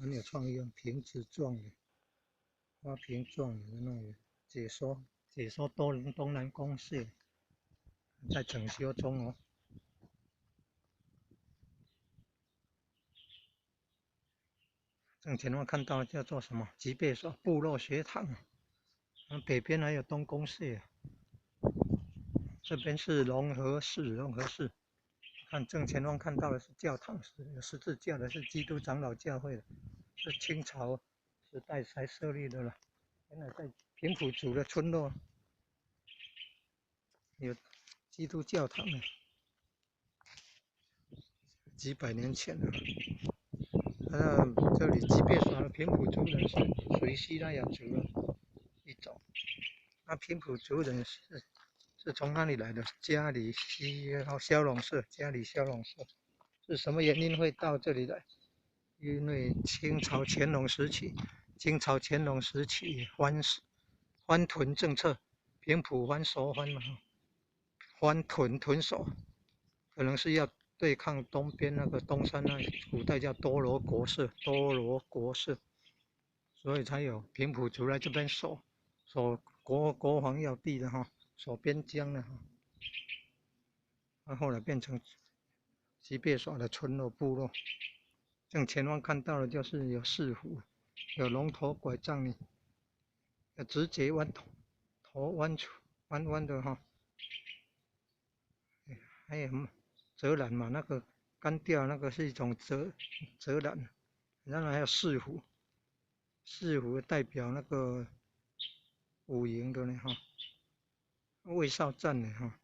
很有创意，瓶子状的、花瓶状的那个解说东南公社在整修中哦。正前方看到叫做什么吉贝所部落学堂，北边还有东公社，这边是融合市。看正前方看到的是教堂，是有十字架的，是基督长老教会的，是清朝时代才设立的了。原来在平埔族的村落有基督教堂呢，几百年前了。这里吉贝耍的平埔族人是属于西拉雅族的一种。那平埔族人是从哪里来的？嘉里骁龙社，嘉里骁龙社是什么原因会到这里来？因为清朝乾隆时期欢屯政策，平埔欢熟欢嘛，欢屯守，可能是要对抗东边那个东山那古代叫多罗国社，所以才有平埔族来这边守国防要地的哈，守边疆的哈。那后来变成吉贝耍的村落部落。正前方看到的就是有四虎，有龙头拐杖的，有直节头弯弯的哈，还有泽兰嘛，那个干钓那个是一种泽兰，然后还有四虎代表那个五营的呢哈，卫哨站的哈。